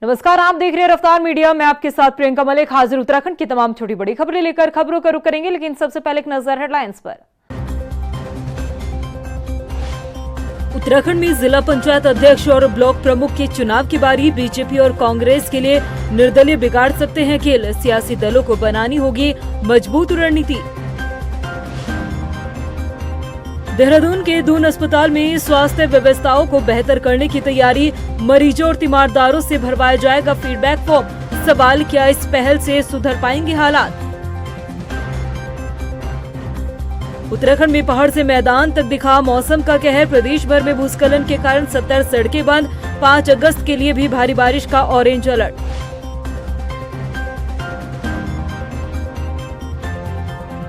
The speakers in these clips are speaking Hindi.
नमस्कार, आप देख रहे हैं रफ्तार मीडिया। मैं आपके साथ प्रियंका मलिक हाजिर उत्तराखंड की तमाम छोटी बड़ी खबरें लेकर। खबरों का रुख करेंगे, लेकिन सबसे पहले एक नजर हेडलाइंस पर। उत्तराखंड में जिला पंचायत अध्यक्ष और ब्लॉक प्रमुख के चुनाव की बारी। बीजेपी और कांग्रेस के लिए निर्दलीय बिगाड़ सकते हैं खेल। सियासी दलों को बनानी होगी मजबूत रणनीति। देहरादून के दून अस्पताल में स्वास्थ्य व्यवस्थाओं को बेहतर करने की तैयारी। मरीजों और तीमारदारों से भरवाया जाएगा फीडबैक फॉर्म। सवाल, क्या इस पहल से सुधर पाएंगे हालात? उत्तराखंड में पहाड़ से मैदान तक दिखा मौसम का कहर। प्रदेश भर में भूस्खलन के कारण 70 सड़कें बंद। 5 अगस्त के लिए भी भारी बारिश का ऑरेंज अलर्ट।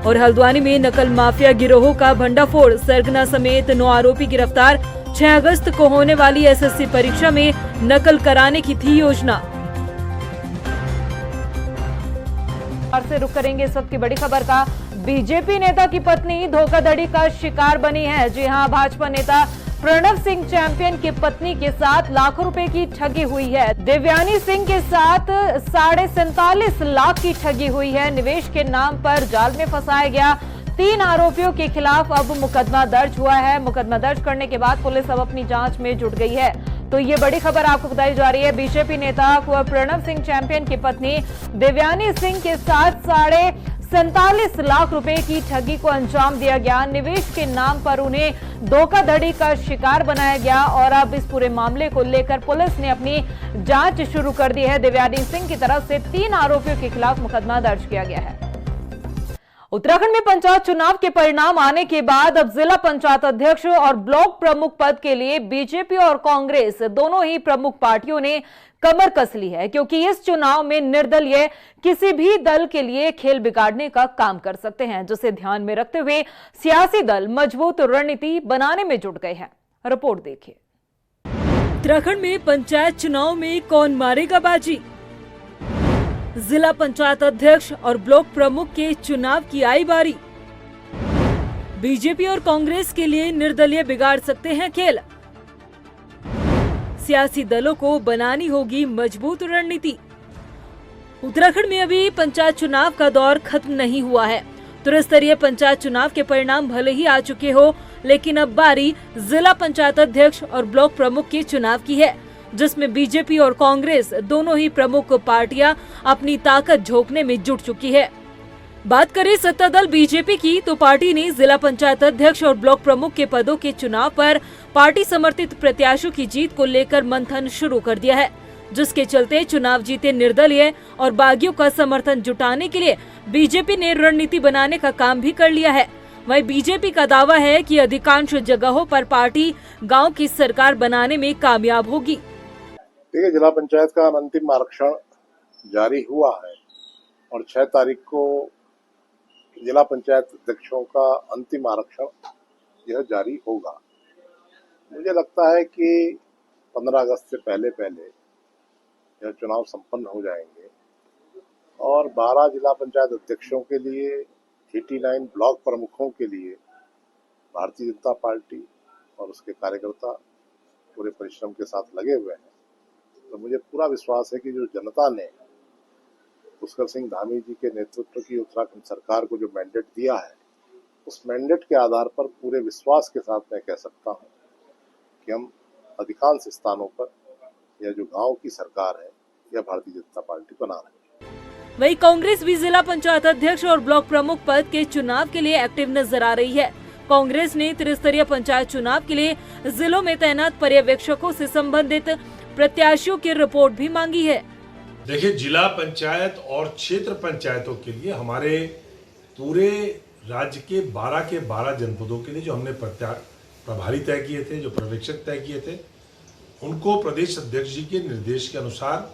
और हल्द्वानी में नकल माफिया गिरोह का भंडाफोड़। सरगना समेत 9 आरोपी गिरफ्तार। 6 अगस्त को होने वाली एसएससी परीक्षा में नकल कराने की थी योजना। और से रुक करेंगे इस वक्त की बड़ी खबर का। बीजेपी नेता की पत्नी धोखाधड़ी का शिकार बनी है। जी हां, भाजपा नेता प्रणव सिंह चैंपियन की पत्नी के साथ लाखों रुपए की ठगी हुई है। देवयानी सिंह के साथ 47.5 लाख की ठगी हुई है। निवेश के नाम पर जाल में फंसाया गया। 3 आरोपियों के खिलाफ अब मुकदमा दर्ज हुआ है। मुकदमा दर्ज करने के बाद पुलिस अब अपनी जांच में जुट गई है। तो ये बड़ी खबर आपको बताई जा रही है। बीजेपी नेता प्रणव सिंह चैंपियन की पत्नी देवयानी सिंह के साथ 47 लाख रुपए की ठगी को अंजाम दिया गया। निवेश के नाम पर उन्हें धोखाधड़ी का शिकार बनाया गया और अब इस पूरे मामले को लेकर पुलिस ने अपनी जांच शुरू कर दी है। देवयानी सिंह की तरफ से 3 आरोपियों के खिलाफ मुकदमा दर्ज किया गया है। उत्तराखंड में पंचायत चुनाव के परिणाम आने के बाद अब जिला पंचायत अध्यक्ष और ब्लॉक प्रमुख पद के लिए बीजेपी और कांग्रेस दोनों ही प्रमुख पार्टियों ने कमर कस ली है, क्योंकि इस चुनाव में निर्दलीय किसी भी दल के लिए खेल बिगाड़ने का काम कर सकते हैं, जिसे ध्यान में रखते हुए सियासी दल मजबूत रणनीति बनाने में जुट गए हैं। रिपोर्ट देखिए। उत्तराखंड में पंचायत चुनाव में कौन मारेगा बाजी? जिला पंचायत अध्यक्ष और ब्लॉक प्रमुख के चुनाव की आई बारी। बीजेपी और कांग्रेस के लिए निर्दलीय बिगाड़ सकते हैं खेल। सियासी दलों को बनानी होगी मजबूत रणनीति। उत्तराखंड में अभी पंचायत चुनाव का दौर खत्म नहीं हुआ है। त्रिस्तरीय पंचायत चुनाव के परिणाम भले ही आ चुके हो, लेकिन अब बारी जिला पंचायत अध्यक्ष और ब्लॉक प्रमुख के चुनाव की है, जिसमें बीजेपी और कांग्रेस दोनों ही प्रमुख पार्टियां अपनी ताकत झोंकने में जुट चुकी है। बात करें सत्ता दल बीजेपी की, तो पार्टी ने जिला पंचायत अध्यक्ष और ब्लॉक प्रमुख के पदों के चुनाव पर पार्टी समर्थित प्रत्याशियों की जीत को लेकर मंथन शुरू कर दिया है, जिसके चलते चुनाव जीते निर्दलीय और बागियों का समर्थन जुटाने के लिए बीजेपी ने रणनीति बनाने का काम भी कर लिया है। वहीं बीजेपी का दावा है कि अधिकांश जगहों पर पार्टी गांव की सरकार बनाने में कामयाब होगी। देखिए, जिला पंचायत का अंतिम आरक्षण जारी हुआ है और 6 तारीख को जिला पंचायत अध्यक्षों का अंतिम आरक्षण यह जारी होगा। मुझे लगता है कि 15 अगस्त से पहले यह चुनाव संपन्न हो जाएंगे और 12 जिला पंचायत अध्यक्षों के लिए, 89 ब्लॉक प्रमुखों के लिए भारतीय जनता पार्टी और उसके कार्यकर्ता पूरे परिश्रम के साथ लगे हुए हैं। तो मुझे पूरा विश्वास है कि जो जनता ने पुष्कर सिंह धामी जी के नेतृत्व की उत्तराखंड सरकार को जो मैंडेट दिया है, उस मैंडेट के आधार पर पूरे विश्वास के साथ मैं कह सकता हूं कि हम अधिकांश स्थानों पर यह जो गांव की सरकार है, यह भारतीय जनता पार्टी बना रही है। वहीं कांग्रेस भी जिला पंचायत अध्यक्ष और ब्लॉक प्रमुख पद के चुनाव के लिए एक्टिव नजर आ रही है। कांग्रेस ने त्रिस्तरीय पंचायत चुनाव के लिए जिलों में तैनात पर्यवेक्षकों से संबंधित प्रत्याशियों की रिपोर्ट भी मांगी है। देखिए, जिला पंचायत और क्षेत्र पंचायतों के लिए हमारे पूरे राज्य के 12 जनपदों के लिए जो हमने प्रभारी तय किए थे, जो पर्यवेक्षक तय किए थे, उनको प्रदेश अध्यक्ष जी के निर्देश के अनुसार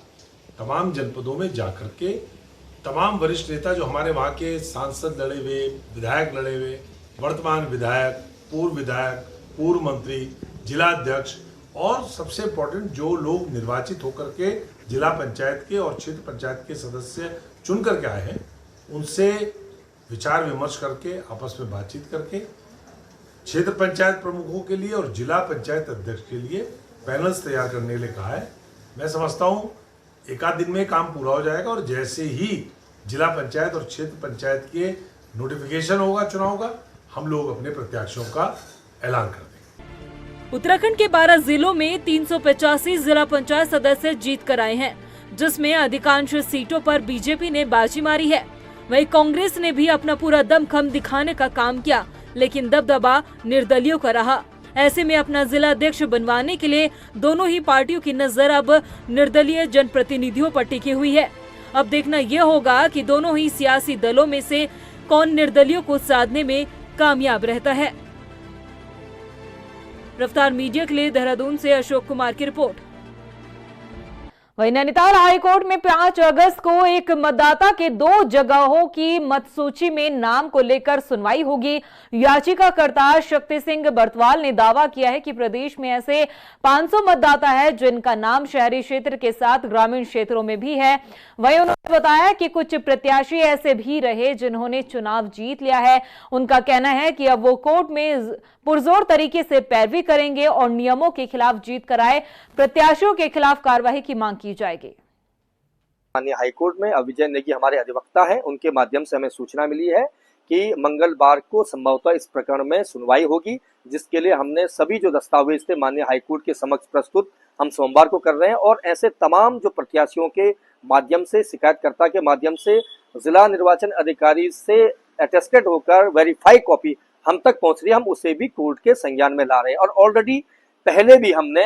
तमाम जनपदों में जाकर के तमाम वरिष्ठ नेता जो हमारे वहाँ के सांसद लड़े हुए, विधायक लड़े हुए, वर्तमान विधायक, पूर्व मंत्री, जिला अध्यक्ष और सबसे इम्पोर्टेंट जो लोग निर्वाचित होकर के जिला पंचायत के और क्षेत्र पंचायत के सदस्य चुन करके आए हैं, उनसे विचार विमर्श करके आपस में बातचीत करके क्षेत्र पंचायत प्रमुखों के लिए और जिला पंचायत अध्यक्ष के लिए पैनल्स तैयार करने के लिए कहा है। मैं समझता हूँ एक आध दिन में काम पूरा हो जाएगा और जैसे ही जिला पंचायत और क्षेत्र पंचायत के नोटिफिकेशन होगा चुनाव का, हम लोग अपने प्रत्याशियों का ऐलान कर देंगे। उत्तराखंड के 12 जिलों में 385 जिला पंचायत सदस्य जीत कर आए हैं, जिसमें अधिकांश सीटों पर बीजेपी ने बाजी मारी है। वहीं कांग्रेस ने भी अपना पूरा दमखम दिखाने का काम किया, लेकिन दबदबा निर्दलियों का रहा। ऐसे में अपना जिला अध्यक्ष बनवाने के लिए दोनों ही पार्टियों की नजर अब निर्दलीय जनप्रतिनिधियों पर टिकी हुई है। अब देखना यह होगा कि दोनों ही सियासी दलों में से कौन निर्दलियों को साधने में कामयाब रहता है। रफ्तार मीडिया के लिए देहरादून से अशोक कुमार की रिपोर्ट। वहीं नैनीताल हाईकोर्ट में 5 अगस्त को एक मतदाता के 2 जगहों की मत सूची में नाम को लेकर सुनवाई होगी। याचिकाकर्ता शक्ति सिंह बर्तवाल ने दावा किया है कि प्रदेश में ऐसे 500 मतदाता है जिनका नाम शहरी क्षेत्र के साथ ग्रामीण क्षेत्रों में भी है। वहीं उन्होंने बताया कि कुछ प्रत्याशी ऐसे भी रहे जिन्होंने चुनाव जीत लिया है। उनका कहना है कि अब वो कोर्ट में पुरजोर तरीके से पैरवी करेंगे और नियमों के खिलाफ जीत कराए प्रत्याशियों के खिलाफ कार्रवाई की मांग की जाएगी। माननीय हाईकोर्ट में विजय नेगी हमारे अधिवक्ता हैं, उनके माध्यम से हमें सूचना मिली है कि मंगलवार को संभवतः इस प्रकरण में सुनवाई होगी, जिसके लिए हमने सभी जो दस्तावेज थे माननीय हाईकोर्ट के समक्ष प्रस्तुत हम सोमवार को कर रहे हैं। और ऐसे तमाम जो प्रत्याशियों के माध्यम से, शिकायतकर्ता के माध्यम से जिला निर्वाचन अधिकारी से अटेस्टेड होकर वेरीफाई कॉपी हम तक पहुंच रही है, हम उसे भी कोर्ट के संज्ञान में ला रहे हैं। और ऑलरेडी पहले भी हमने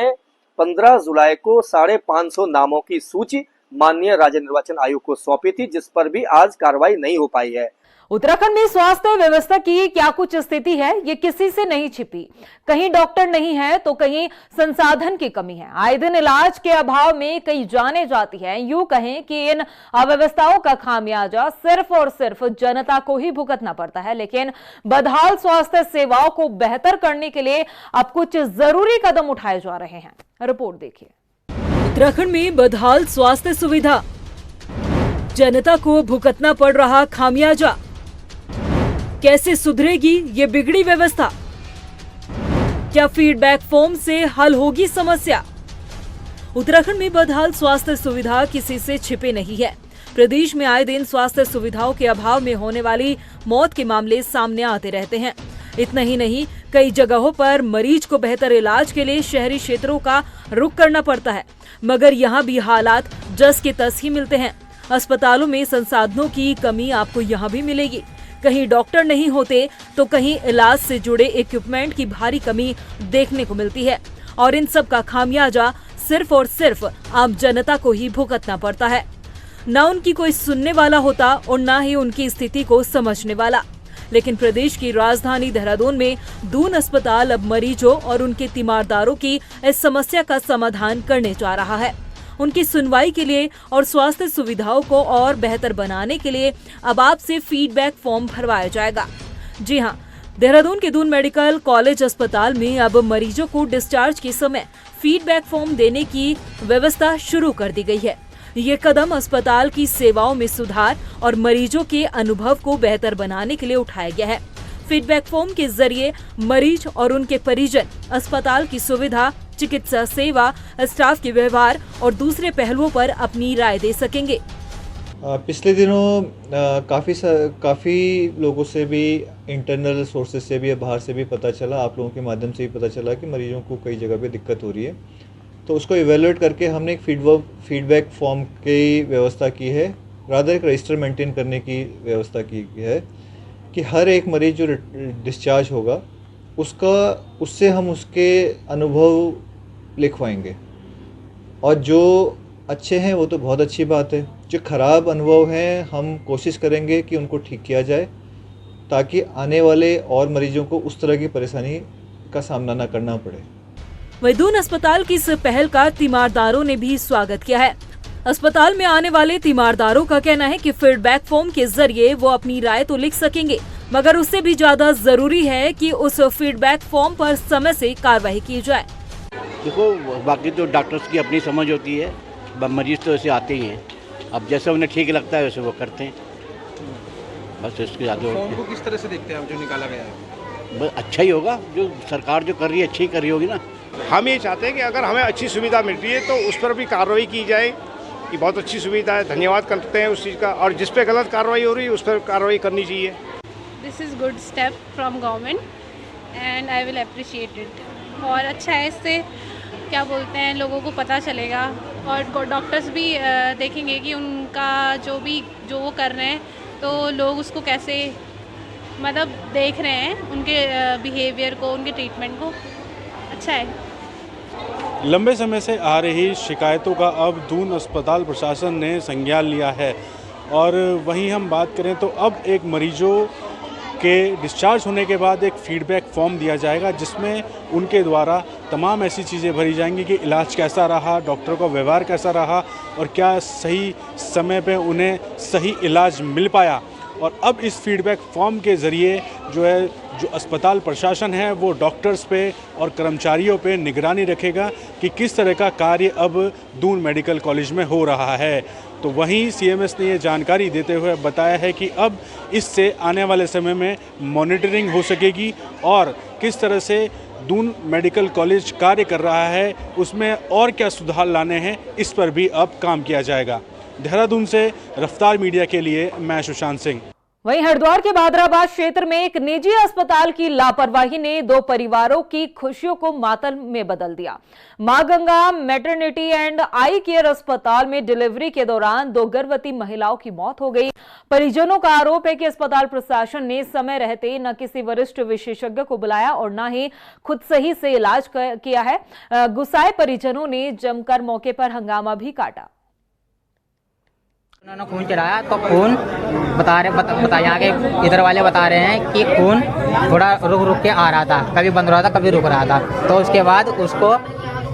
15 जुलाई को 550 नामों की सूची माननीय राज्य निर्वाचन आयोग को सौंपी थी, जिस पर भी आज कार्रवाई नहीं हो पाई है। उत्तराखंड में स्वास्थ्य व्यवस्था की क्या कुछ स्थिति है, ये किसी से नहीं छिपी। कहीं डॉक्टर नहीं है तो कहीं संसाधन की कमी है। आए दिन इलाज के अभाव में कई जाने जाती है। यूं कहें कि इन अव्यवस्थाओं का खामियाजा सिर्फ और सिर्फ जनता को ही भुगतना पड़ता है। लेकिन बदहाल स्वास्थ्य सेवाओं को बेहतर करने के लिए अब कुछ जरूरी कदम उठाए जा रहे हैं। रिपोर्ट देखिए। उत्तराखंड में बदहाल स्वास्थ्य सुविधा, जनता को भुगतना पड़ रहा खामियाजा, कैसे सुधरेगी ये बिगड़ी व्यवस्था? क्या फीडबैक फॉर्म से हल होगी समस्या? उत्तराखंड में बदहाल स्वास्थ्य सुविधा किसी से छिपे नहीं है। प्रदेश में आए दिन स्वास्थ्य सुविधाओं के अभाव में होने वाली मौत के मामले सामने आते रहते हैं। इतना ही नहीं, कई जगहों पर मरीज को बेहतर इलाज के लिए शहरी क्षेत्रों का रुख करना पड़ता है, मगर यहाँ भी हालात जस के तस ही मिलते हैं। अस्पतालों में संसाधनों की कमी आपको यहाँ भी मिलेगी। कहीं डॉक्टर नहीं होते तो कहीं इलाज से जुड़े इक्विपमेंट की भारी कमी देखने को मिलती है। और इन सब का खामियाजा सिर्फ और सिर्फ आम जनता को ही भुगतना पड़ता है। न उनकी कोई सुनने वाला होता और न ही उनकी स्थिति को समझने वाला। लेकिन प्रदेश की राजधानी देहरादून में दून अस्पताल अब मरीजों और उनके तीमारदारों की इस समस्या का समाधान करने जा रहा है। उनकी सुनवाई के लिए और स्वास्थ्य सुविधाओं को और बेहतर बनाने के लिए अब आपसे फीडबैक फॉर्म भरवाया जाएगा। जी हां, देहरादून के दून मेडिकल कॉलेज अस्पताल में अब मरीजों को डिस्चार्ज के समय फीडबैक फॉर्म देने की व्यवस्था शुरू कर दी गई है। ये कदम अस्पताल की सेवाओं में सुधार और मरीजों के अनुभव को बेहतर बनाने के लिए उठाया गया है। फीडबैक फॉर्म के जरिए मरीज और उनके परिजन अस्पताल की सुविधा, चिकित्सा सेवा, स्टाफ के व्यवहार और दूसरे पहलुओं पर अपनी राय दे सकेंगे। पिछले दिनों काफ़ी लोगों से भी, इंटरनल सोर्सेज से भी, बाहर से भी पता चला, आप लोगों के माध्यम से भी पता चला कि मरीजों को कई जगह पे दिक्कत हो रही है। तो उसको इवेलुएट करके हमने एक फीडबैक फॉर्म की व्यवस्था की है, रादर एक रजिस्टर मेंटेन करने की व्यवस्था की है कि हर एक मरीज जो डिस्चार्ज होगा उससे हम उसके अनुभव लिखवाएंगे। और जो अच्छे हैं वो तो बहुत अच्छी बात है, जो ख़राब अनुभव हैं हम कोशिश करेंगे कि उनको ठीक किया जाए, ताकि आने वाले और मरीजों को उस तरह की परेशानी का सामना न करना पड़े। वहीं दून अस्पताल की इस पहल का तीमारदारों ने भी स्वागत किया है। अस्पताल में आने वाले तीमारदारों का कहना है कि फीडबैक फॉर्म के जरिए वो अपनी राय तो लिख सकेंगे, मगर उससे भी ज्यादा जरूरी है कि उस फीडबैक फॉर्म पर समय से कार्रवाई की जाए। देखो, बाकी तो डॉक्टर्स की अपनी समझ होती है, मरीज तो ऐसे आते ही हैं, अब जैसे उन्हें ठीक लगता है वैसे वो करते हैं, बस इसके ज़्यादा। फॉर्म को किस तरह से देखते हैं आप जो निकाला गया है? बस अच्छा ही होगा, जो सरकार जो कर रही है अच्छी ही कर रही होगी ना। हम ये चाहते हैं कि अगर हमें अच्छी सुविधा मिल रही है तो उस पर भी कार्रवाई की जाए, ये बहुत अच्छी सुविधा है, धन्यवाद करते हैं उस चीज़ का। और जिस पे गलत कार्रवाई हो रही है उस पर कार्रवाई करनी चाहिए। This is good step from government and I will appreciate it. और अच्छा है, इससे क्या बोलते हैं, लोगों को पता चलेगा और डॉक्टर्स भी देखेंगे कि उनका जो वो कर रहे हैं तो लोग उसको कैसे मतलब देख रहे हैं, उनके बिहेवियर को, उनके ट्रीटमेंट को। अच्छा है। लंबे समय से आ रही शिकायतों का अब दून अस्पताल प्रशासन ने संज्ञान लिया है। और वहीं हम बात करें तो अब एक मरीजों के डिस्चार्ज होने के बाद एक फीडबैक फॉर्म दिया जाएगा, जिसमें उनके द्वारा तमाम ऐसी चीज़ें भरी जाएंगी कि इलाज कैसा रहा, डॉक्टर का व्यवहार कैसा रहा और क्या सही समय पे उन्हें सही इलाज मिल पाया। और अब इस फीडबैक फॉर्म के ज़रिए जो अस्पताल प्रशासन है वो डॉक्टर्स पे और कर्मचारियों पे निगरानी रखेगा कि किस तरह का कार्य अब दून मेडिकल कॉलेज में हो रहा है। तो वहीं सीएमएस ने ये जानकारी देते हुए बताया है कि अब इससे आने वाले समय में मॉनिटरिंग हो सकेगी और किस तरह से दून मेडिकल कॉलेज कार्य कर रहा है उसमें और क्या सुधार लाने हैं, इस पर भी अब काम किया जाएगा। देहरादून से रफ्तार मीडिया के लिए मैं सुशांत सिंह। वहीं हरिद्वार के भादराबाद क्षेत्र में एक निजी अस्पताल की लापरवाही ने 2 परिवारों की खुशियों को मातम में बदल दिया। मां Ganga maternity and I care अस्पताल में डिलीवरी के दौरान 2 गर्भवती महिलाओं की मौत हो गई। परिजनों का आरोप है कि अस्पताल प्रशासन ने समय रहते न किसी वरिष्ठ विशेषज्ञ को बुलाया और न ही खुद सही से इलाज किया है। गुस्साए परिजनों ने जमकर मौके पर हंगामा भी काटा। उन्होंने खून चलाया तो खून बता यहाँ के इधर वाले बता रहे हैं कि खून थोड़ा रुक के आ रहा था, कभी बंद रहा था कभी रुक रहा था। तो उसके बाद उसको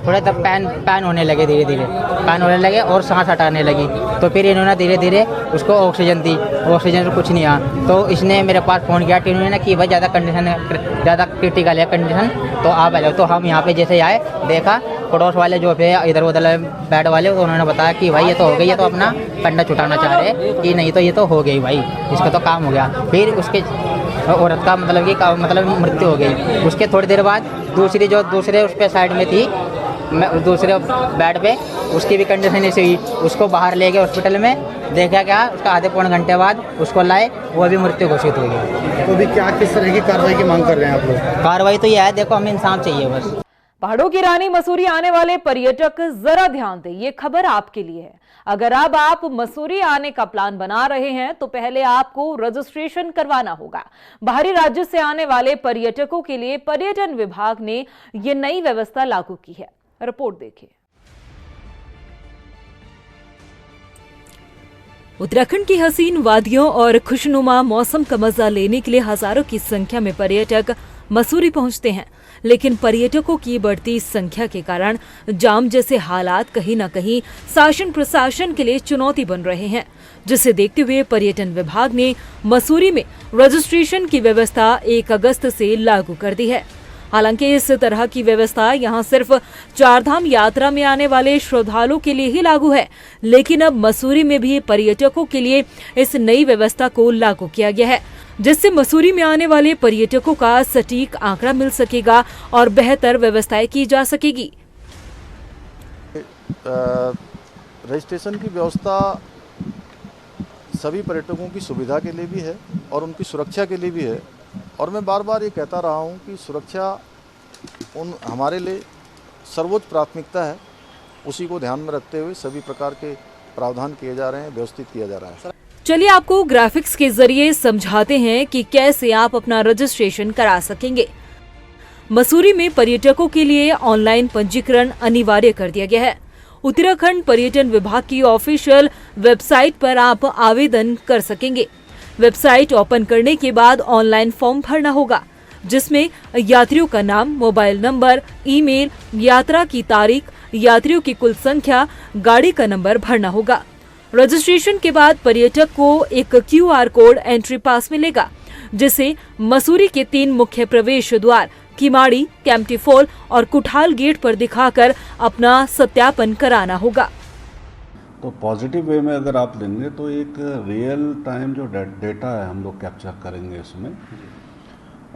थोड़े तब पैन होने लगे, धीरे धीरे पैन होने लगे और सांस हटाने लगी। तो फिर इन्होंने धीरे धीरे उसको ऑक्सीजन दी, ऑक्सीजन से कुछ नहीं आया। तो इसने मेरे पास फ़ोन किया टीनू ने कि भाई ज़्यादा क्रिटिकल है कंडीशन, तो आप आ जाओ। तो हम यहाँ पे जैसे आए, देखा पड़ोस वाले जो थे इधर उधर बेड वाले, तो उन्होंने बताया कि भाई ये तो हो गई, ये तो अपना कंडा छुटाना चाह रहे कि नहीं तो ये तो हो गई भाई, इसका तो काम हो गया। फिर उसके औरत का मतलब मृत्यु हो गई। उसके थोड़ी देर बाद दूसरे उस पे साइड में थी, दूसरे बेड पे, उसकी भी कंडीशन ऐसी हुई। उसको बाहर ले गए हॉस्पिटल में, देखा क्या उसका आधे पौने घंटे बाद उसको लाए, वो भी मृत्यु घोषित हो गई। तो अभी क्या किस तरह की कार्रवाई की मांग कर रहे हैं आप लोग? कार्रवाई तो यह है, देखो हमें इंसाफ चाहिए बस। पहाड़ों की रानी मसूरी आने वाले पर्यटक जरा ध्यान दें, ये खबर आपके लिए है। अगर अब आप मसूरी आने का प्लान बना रहे हैं तो पहले आपको रजिस्ट्रेशन करवाना होगा। बाहरी राज्य से आने वाले पर्यटकों के लिए पर्यटन विभाग ने ये नई व्यवस्था लागू की है। रिपोर्ट देखिए। उत्तराखंड की हसीन वादियों और खुशनुमा मौसम का मजा लेने के लिए हजारों की संख्या में पर्यटक मसूरी पहुंचते हैं, लेकिन पर्यटकों की बढ़ती संख्या के कारण जाम जैसे हालात कहीं न कहीं शासन प्रशासन के लिए चुनौती बन रहे हैं, जिसे देखते हुए पर्यटन विभाग ने मसूरी में रजिस्ट्रेशन की व्यवस्था 1 अगस्त से लागू कर दी है। हालांकि इस तरह की व्यवस्था यहां सिर्फ 4 धाम यात्रा में आने वाले श्रद्धालुओं के लिए ही लागू है, लेकिन अब मसूरी में भी पर्यटकों के लिए इस नई व्यवस्था को लागू किया गया है, जिससे मसूरी में आने वाले पर्यटकों का सटीक आंकड़ा मिल सकेगा और बेहतर व्यवस्थाएं की जा सकेगी। रजिस्ट्रेशन की व्यवस्था सभी पर्यटकों की सुविधा के लिए भी है और उनकी सुरक्षा के लिए भी है, और मैं बार बार ये कहता रहा हूँ कि सुरक्षा हमारे लिए सर्वोच्च प्राथमिकता है। उसी को ध्यान में रखते हुए सभी प्रकार के प्रावधान किए जा रहे हैं, व्यवस्थित किया जा रहा है। चलिए आपको ग्राफिक्स के जरिए समझाते हैं कि कैसे आप अपना रजिस्ट्रेशन करा सकेंगे। मसूरी में पर्यटकों के लिए ऑनलाइन पंजीकरण अनिवार्य कर दिया गया है। उत्तराखंड पर्यटन विभाग की ऑफिशियल वेबसाइट पर आप आवेदन कर सकेंगे। वेबसाइट ओपन करने के बाद ऑनलाइन फॉर्म भरना होगा, जिसमें यात्रियों का नाम, मोबाइल नंबर, ईमेल, यात्रा की तारीख, यात्रियों की कुल संख्या, गाड़ी का नंबर भरना होगा। रजिस्ट्रेशन के बाद पर्यटक को एक QR कोड एंट्री पास मिलेगा, जिसे मसूरी के 3 मुख्य प्रवेश द्वार किमाड़ी, कैंपटी फॉल और कुठाल गेट पर दिखाकर अपना सत्यापन कराना होगा। तो पॉजिटिव वे में अगर आप लेंगे तो एक रियल टाइम जो डेटा है हम लोग कैप्चर करेंगे इसमें,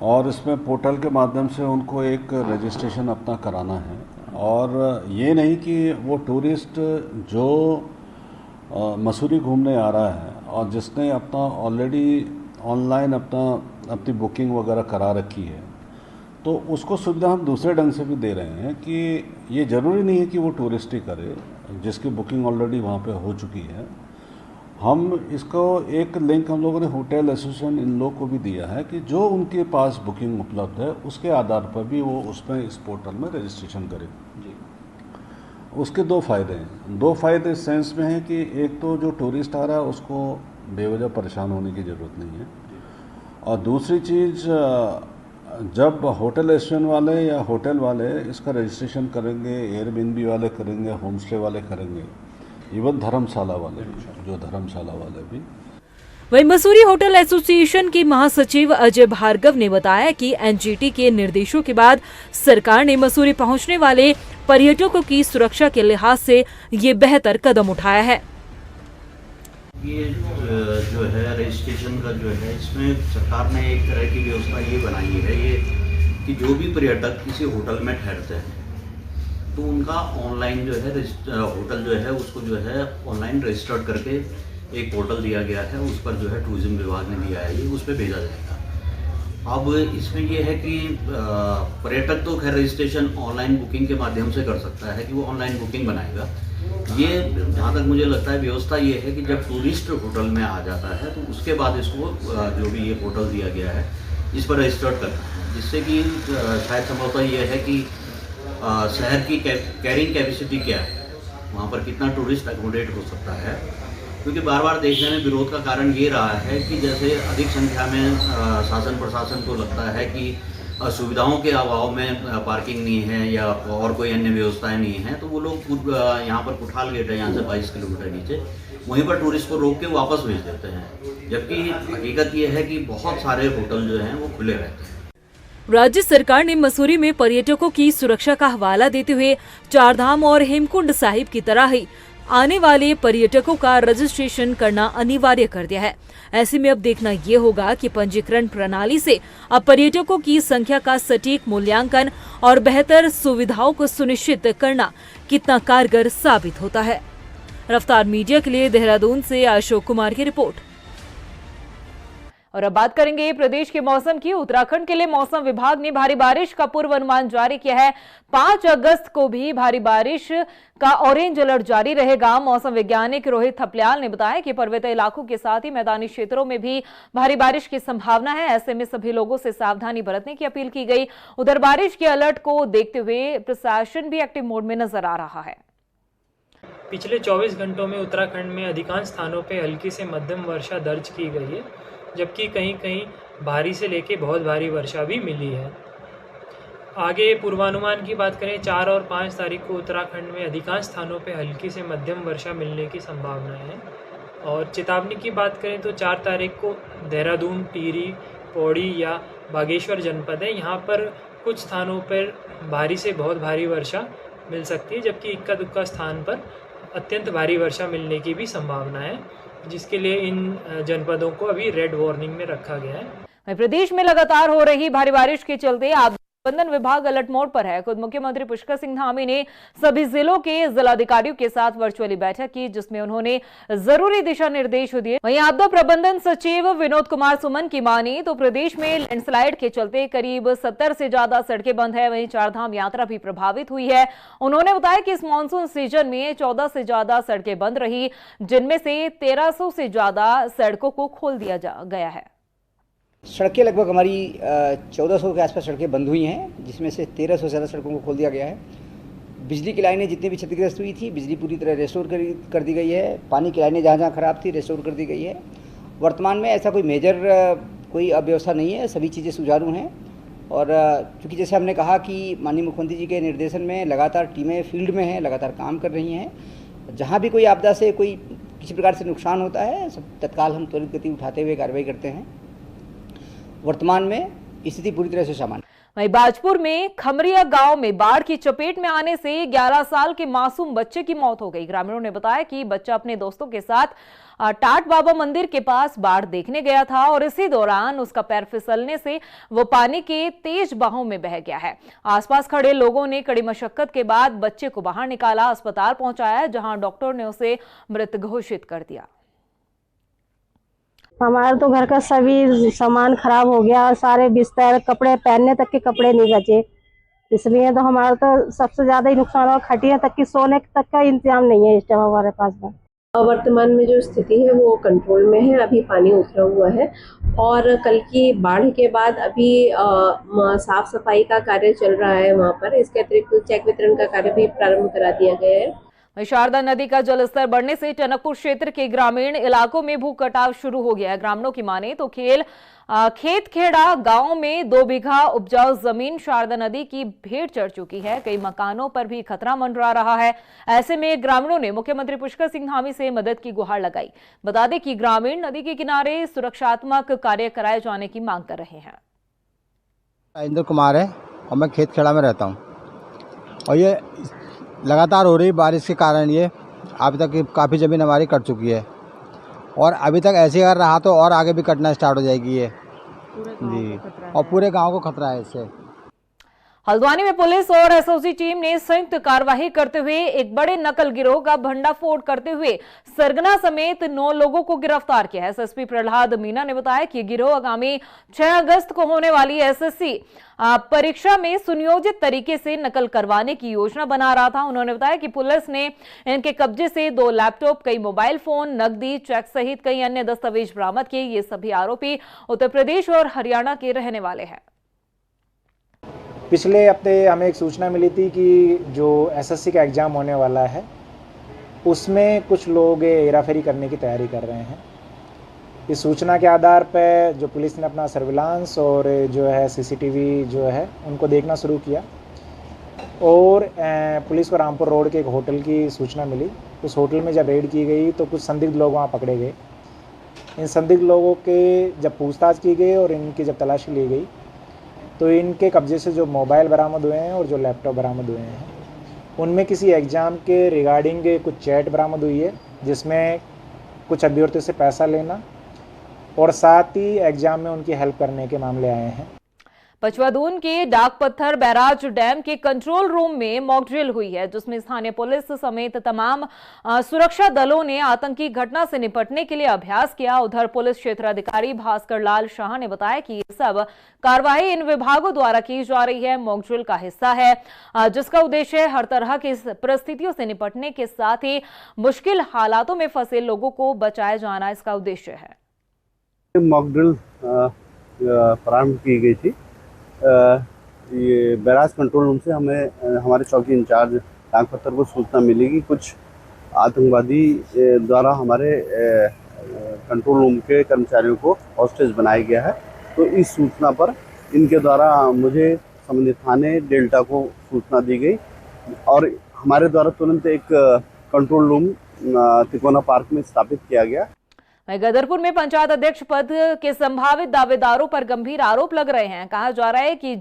और इसमें पोर्टल के माध्यम से उनको एक रजिस्ट्रेशन अपना कराना है। और ये नहीं कि वो टूरिस्ट जो मसूरी घूमने आ रहा है और जिसने अपना ऑलरेडी ऑनलाइन अपनी बुकिंग वगैरह करा रखी है, तो उसको सुविधा हम दूसरे ढंग से भी दे रहे हैं कि ये ज़रूरी नहीं है कि वो टूरिस्ट ही करे, जिसकी बुकिंग ऑलरेडी वहाँ पे हो चुकी है। हम इसको एक लिंक हम लोगों ने होटल एसोसिएशन इन लोग को भी दिया है कि जो उनके पास बुकिंग उपलब्ध है उसके आधार पर भी वो उसमें इस पोर्टल में रजिस्ट्रेशन करें। उसके दो फ़ायदे हैं। दो फ़ायदे इस सेंस में हैं कि एक तो जो टूरिस्ट आ रहा है उसको बेवजह परेशान होने की ज़रूरत नहीं है, और दूसरी चीज़ जब होटल एसोसिएशन वाले या होटल वाले इसका रजिस्ट्रेशन करेंगे, एयरबीएनबी वाले करेंगे, होम स्टे वाले करेंगे, इवन धर्मशाला वाले भी। वहीं मसूरी होटल एसोसिएशन के महासचिव अजय भार्गव ने बताया कि एनजीटी के निर्देशों के बाद सरकार ने मसूरी पहुंचने वाले पर्यटकों की सुरक्षा के लिहाज से ये बेहतर कदम उठाया है। ये जो है रजिस्ट्रेशन का जो है, इसमें सरकार ने एक तरह की व्यवस्था ये बनाई है ये कि जो भी पर्यटक किसी होटल में ठहरते हैं तो उनका ऑनलाइन जो है होटल जो है उसको जो है ऑनलाइन रजिस्टर्ड करके एक पोर्टल दिया गया है, उस पर जो है टूरिज्म विभाग ने दिया है, ये उस पर भेजा जाएगा। अब इसमें ये है कि पर्यटक तो खैर रजिस्ट्रेशन ऑनलाइन बुकिंग के माध्यम से कर सकता है कि वो ऑनलाइन बुकिंग बनाएगा। ये जहाँ तक मुझे लगता है व्यवस्था ये है कि जब टूरिस्ट होटल में आ जाता है तो उसके बाद इसको जो भी ये पोर्टल दिया गया है इस पर रजिस्टर्ड करना है, जिससे कि शायद संभवतः ये है कि शहर की कैरिंग कैपेसिटी क्या है, वहाँ पर कितना टूरिस्ट एकोमोडेट हो सकता है। क्योंकि बार बार देखने में विरोध का कारण ये रहा है कि जैसे अधिक संख्या में शासन प्रशासन को लगता है कि सुविधाओं के अभाव में पार्किंग नहीं है या और कोई अन्य व्यवस्थाएं नहीं है, तो वो लोग यहाँ पर कुठाल गेट है यहाँ से 22 किलोमीटर नीचे, वहीं पर टूरिस्ट को रोक के वापस भेज देते हैं, जबकि हकीकत ये है कि बहुत सारे होटल जो हैं वो खुले रहते हैं। राज्य सरकार ने मसूरी में पर्यटकों की सुरक्षा का हवाला देते हुए चारधाम और हेमकुंड साहिब की तरह ही आने वाले पर्यटकों का रजिस्ट्रेशन करना अनिवार्य कर दिया है। ऐसे में अब देखना ये होगा कि पंजीकरण प्रणाली से अब पर्यटकों की संख्या का सटीक मूल्यांकन और बेहतर सुविधाओं को सुनिश्चित करना कितना कारगर साबित होता है। रफ्तार मीडिया के लिए देहरादून से अशोक कुमार की रिपोर्ट। और अब बात करेंगे प्रदेश के मौसम की। उत्तराखंड के लिए मौसम विभाग ने भारी बारिश का पूर्व अनुमान जारी किया है। 5 अगस्त को भी भारी बारिश का ऑरेंज अलर्ट जारी रहेगा। मौसम वैज्ञानिक रोहित थपलियाल ने बताया कि पर्वतीय इलाकों के साथ ही मैदानी क्षेत्रों में भी भारी बारिश की संभावना है। ऐसे में सभी लोगों से सावधानी बरतने की अपील की गई। उधर बारिश के अलर्ट को देखते हुए प्रशासन भी एक्टिव मोड में नजर आ रहा है। पिछले 24 घंटों में उत्तराखंड में अधिकांश स्थानों पर हल्की से मध्यम वर्षा दर्ज की गई है, जबकि कहीं कहीं भारी से लेकर बहुत भारी वर्षा भी मिली है। आगे पूर्वानुमान की बात करें, 4 और 5 तारीख को उत्तराखंड में अधिकांश स्थानों पर हल्की से मध्यम वर्षा मिलने की संभावना है। और चेतावनी की बात करें तो 4 तारीख को देहरादून, टिहरी, पौड़ी या बागेश्वर जनपद है, यहाँ पर कुछ स्थानों पर भारी से बहुत भारी वर्षा मिल सकती है, जबकि इक्का दुक्का स्थान पर अत्यंत भारी वर्षा मिलने की भी संभावना है, जिसके लिए इन जनपदों को अभी रेड वार्निंग में रखा गया है। प्रदेश में लगातार हो रही भारी बारिश के चलते आपदा प्रबंधन विभाग अलर्ट मोड पर है। खुद मुख्यमंत्री पुष्कर सिंह धामी ने सभी जिलों के जिलाधिकारियों के साथ वर्चुअली बैठक की, जिसमें उन्होंने जरूरी दिशा निर्देश दिए। वहीं आपदा प्रबंधन सचिव विनोद कुमार सुमन की माने तो प्रदेश में लैंडस्लाइड के चलते करीब 70 से ज्यादा सड़कें बंद है। वहीं चारधाम यात्रा भी प्रभावित हुई है। उन्होंने बताया कि इस मानसून सीजन में 14 से ज्यादा सड़कें बंद रही, जिनमें से 1300 से ज्यादा सड़कों को खोल दिया गया है। सड़कें लगभग हमारी 1400 के आसपास सड़कें बंद हुई हैं, जिसमें से 1300 से ज़्यादा सड़कों को खोल दिया गया है। बिजली की लाइनें जितनी भी क्षतिग्रस्त हुई थी, बिजली पूरी तरह रेस्टोर कर दी गई है। पानी की लाइनें जहाँ जहाँ ख़राब थी रेस्टोर कर दी गई है। वर्तमान में ऐसा कोई मेजर कोई अव्यवस्था नहीं है, सभी चीज़ें सुचारू हैं। और चूँकि जैसे हमने कहा कि माननीय मुख्यमंत्री जी के निर्देशन में लगातार टीमें फील्ड में हैं, लगातार काम कर रही हैं। जहाँ भी कोई आपदा से कोई किसी प्रकार से नुकसान होता है, सब तत्काल हम त्वरित गति उठाते हुए कार्रवाई करते हैं। वर्तमान में स्थिति पूरी तरह से सामान्य। वहीं बाजपुर में खमरिया गांव में बाढ़ की चपेट में आने से 11 साल के मासूम बच्चे की मौत हो गई। ग्रामीणों ने बताया कि बच्चा अपने दोस्तों के साथ टाट बाबा मंदिर के पास बाढ़ देखने गया था और इसी दौरान उसका पैर फिसलने से वो पानी के तेज बहाव में बह गया है। आसपास खड़े लोगों ने कड़ी मशक्कत के बाद बच्चे को बाहर निकाला, अस्पताल पहुंचाया, जहां डॉक्टर ने उसे मृत घोषित कर दिया। हमारा तो घर का सभी सामान खराब हो गया, सारे बिस्तर, कपड़े, पहनने तक के कपड़े नहीं बचे। इसलिए तो हमारा तो सबसे ज्यादा ही नुकसान हुआ। खटिया तक की सोने तक का इंतजाम नहीं है इस टाइम हमारे पास में। वर्तमान में जो स्थिति है वो कंट्रोल में है, अभी पानी उतरा हुआ है और कल की बाढ़ के बाद अभी साफ सफाई का कार्य चल रहा है वहाँ पर। इसके अतिरिक्त चेक वितरण का कार्य भी प्रारंभ करा दिया गया है। शारदा नदी का जलस्तर बढ़ने से टनकपुर क्षेत्र के ग्रामीण इलाकों में भू कटाव शुरू हो गया है। ग्रामीणों की माने तो खेत खेड़ा गांव में 2 बीघा उपजाऊ जमीन शारदा नदी की भेंट चढ़ चुकी है। कई मकानों पर भी खतरा मंडरा रहा है। ऐसे में ग्रामीणों ने मुख्यमंत्री पुष्कर सिंह धामी से मदद की गुहार लगाई। बता दें कि ग्रामीण नदी के किनारे सुरक्षात्मक कार्य कराए जाने की मांग कर रहे हैं। इंद्र कुमार है और मैं खेत खेड़ा में रहता हूँ और ये लगातार हो रही बारिश के कारण ये अभी तक काफ़ी ज़मीन हमारी कट चुकी है और अभी तक ऐसे अगर रहा तो और आगे भी कटना स्टार्ट हो जाएगी ये जी, और पूरे गांव को खतरा है इससे। हल्द्वानी में पुलिस और एसओजी टीम ने संयुक्त कार्रवाई करते हुए एक बड़े नकल गिरोह का भंडाफोड़ करते हुए सरगना समेत 9 लोगों को गिरफ्तार किया है। एसएसपी प्रहलाद मीना ने बताया कि गिरोह आगामी 6 अगस्त को होने वाली एसएससी परीक्षा में सुनियोजित तरीके से नकल करवाने की योजना बना रहा था। उन्होंने बताया कि पुलिस ने इनके कब्जे से 2 लैपटॉप, कई मोबाइल फोन, नकदी, चेक सहित कई अन्य दस्तावेज बरामद किए। ये सभी आरोपी उत्तर प्रदेश और हरियाणा के रहने वाले हैं। पिछले हफ्ते हमें एक सूचना मिली थी कि जो एसएससी का एग्ज़ाम होने वाला है उसमें कुछ लोग हेराफेरी करने की तैयारी कर रहे हैं। इस सूचना के आधार पर जो पुलिस ने अपना सर्विलांस और जो है सीसीटीवी जो है उनको देखना शुरू किया और पुलिस को रामपुर रोड के एक होटल की सूचना मिली। उस होटल में जब रेड की गई तो कुछ संदिग्ध लोग वहाँ पकड़े गए। इन संदिग्ध लोगों के जब पूछताछ की गई और इनकी जब तलाशी ली गई तो इनके कब्जे से जो मोबाइल बरामद हुए हैं और जो लैपटॉप बरामद हुए हैं उनमें किसी एग्ज़ाम के रिगार्डिंग कुछ चैट बरामद हुई है जिसमें कुछ अभ्यर्थियों से पैसा लेना और साथ ही एग्जाम में उनकी हेल्प करने के मामले आए हैं। पचवादून के डाक पत्थर बैराज डैम के कंट्रोल रूम में मॉक ड्रिल हुई है, जिसमें स्थानीय पुलिस समेत तमाम सुरक्षा दलों ने आतंकी घटना से निपटने के लिए अभ्यास किया। उधर पुलिस क्षेत्राधिकारी भास्कर लाल शाह ने बताया कि ये सब कार्रवाई इन विभागों द्वारा की जा रही है, मॉक ड्रिल का हिस्सा है, जिसका उद्देश्य हर तरह की परिस्थितियों से निपटने के साथ ही मुश्किल हालातों में फंसे लोगों को बचाया जाना इसका उद्देश्य है। मॉक ड्रिल प्रारंभ की गई थी। ये बैराज कंट्रोल रूम से हमें हमारे चौकी इंचार्ज डाक पत्थर को सूचना मिली कि कुछ आतंकवादी द्वारा हमारे कंट्रोल रूम के कर्मचारियों को हॉस्टेज बनाया गया है। तो इस सूचना पर इनके द्वारा मुझे संबंधित थाने डेल्टा को सूचना दी गई और हमारे द्वारा तुरंत एक कंट्रोल रूम तिकोना पार्क में स्थापित किया गया। गदरपुर में पंचायत अध्यक्ष पद के संभावित दावेदारों पर गंभीर आरोप लग रहे हैं। कहा जा रहा है कि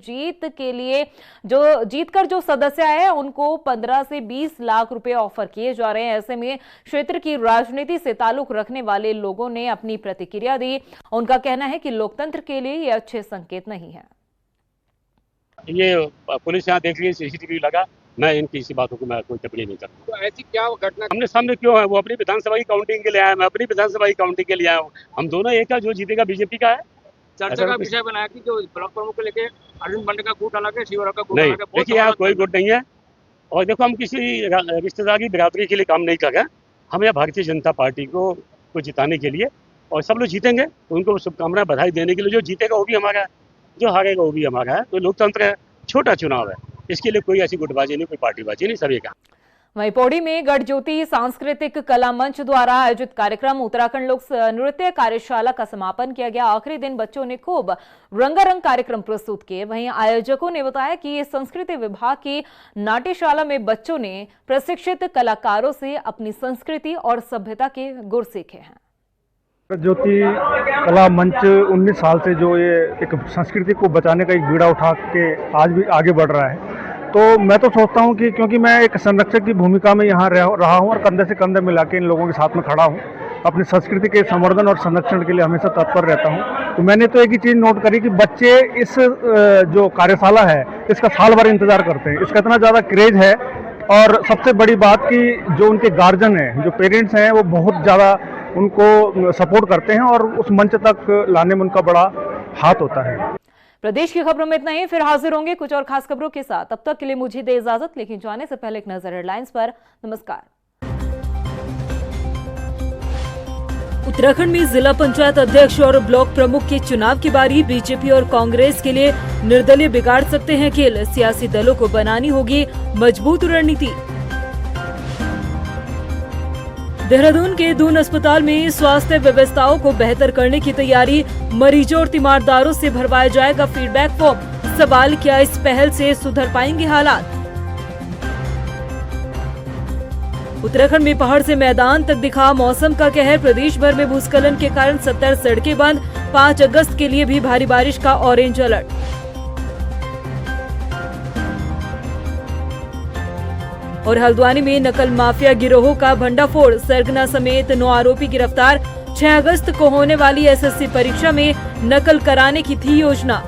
जीतकर जो सदस्य है उनको 15 से 20 लाख रुपए ऑफर किए जा रहे हैं। ऐसे में क्षेत्र की राजनीति से ताल्लुक रखने वाले लोगों ने अपनी प्रतिक्रिया दी। उनका कहना है कि लोकतंत्र के लिए ये अच्छे संकेत नहीं है। ये पुलिस यहाँ देख लीजिए, सीसीटीवी लगा, मैं इनकी इसी बातों को मैं कोई टिप्पणी नहीं करता। तो ऐसी क्या घटना हमने सामने क्यों है, वो अपनी विधानसभा की काउंटिंग के लिए आया, मैं अपनी विधानसभा की काउंटिंग के लिए आया हूँ। हम दोनों एक है, जो जीतेगा बीजेपी का है। चर्चा का विषय बनाया कि जो ब्लॉक प्रमुख को लेके अर्जुन पांडे का गुट अलग है, शिवराम का गुट नहीं। अलग है। देखिए यहाँ कोई गुट नहीं है और देखो हम किसी रिश्तेदार की बिरादरी के लिए काम नहीं कर रहे हैं। हम यहाँ भारतीय जनता पार्टी को जिताने के लिए, और सब लोग जीतेंगे तो उनको शुभकामनाएं बधाई देने के लिए। जो जीतेगा वो भी हमारा है, जो हारेगा वो भी हमारा है। तो लोकतंत्र है, छोटा चुनाव है, इसके लिए कोई ऐसी गुटबाजी नहीं, कोई पार्टीबाजी नहीं, सभी का। वहीं पौड़ी में गढ़ ज्योति सांस्कृतिक कला मंच द्वारा आयोजित कार्यक्रम उत्तराखंड लोक नृत्य कार्यशाला का समापन किया गया। आखिरी दिन बच्चों ने खूब रंगारंग कार्यक्रम प्रस्तुत किए। वहीं आयोजकों ने बताया कि संस्कृति विभाग की नाट्यशाला में बच्चों ने प्रशिक्षित कलाकारों से अपनी संस्कृति और सभ्यता के गुर सीखे हैं। ज्योति कला मंच 19 साल से जो ये एक संस्कृति को बचाने का एक बीड़ा उठा के आज भी आगे बढ़ रहा है, तो मैं तो सोचता हूँ कि क्योंकि मैं एक संरक्षक की भूमिका में यहाँ रहा हूँ और कंधे से कंधे मिला के इन लोगों के साथ में खड़ा हूँ, अपनी संस्कृति के संवर्धन और संरक्षण के लिए हमेशा तत्पर रहता हूँ। तो मैंने तो एक ही चीज़ नोट करी कि बच्चे इस जो कार्यशाला है इसका साल भर इंतज़ार करते हैं, इसका इतना ज़्यादा क्रेज है। और सबसे बड़ी बात कि जो उनके गार्जियन हैं, जो पेरेंट्स हैं, वो बहुत ज़्यादा उनको सपोर्ट करते हैं और उस मंच तक लाने में उनका बड़ा हाथ होता है। प्रदेश की खबरों में इतना ही, फिर हाजिर होंगे कुछ और खास खबरों के साथ। तब तक के लिए मुझे दे इजाजत, लेकिन जाने से पहले एक नजर हेडलाइंस पर। नमस्कार। उत्तराखंड में जिला पंचायत अध्यक्ष और ब्लॉक प्रमुख के चुनाव की बारी। बीजेपी और कांग्रेस के लिए निर्दलीय बिगाड़ सकते हैं खेल, सियासी दलों को बनानी होगी मजबूत रणनीति। देहरादून के दून अस्पताल में स्वास्थ्य व्यवस्थाओं को बेहतर करने की तैयारी। मरीजों और तीमारदारों से भरवाया जाएगा फीडबैक फॉर्म। सवाल, क्या इस पहल से सुधर पाएंगे हालात? उत्तराखंड में पहाड़ से मैदान तक दिखा मौसम का कहर। प्रदेश भर में भूस्खलन के कारण 70 सड़कें बंद। 5 अगस्त के लिए भी भारी बारिश का ऑरेंज अलर्ट। और हल्द्वानी में नकल माफिया गिरोह का भंडाफोड़। सरगना समेत 9 आरोपी गिरफ्तार। 6 अगस्त को होने वाली एसएससी परीक्षा में नकल कराने की थी योजना।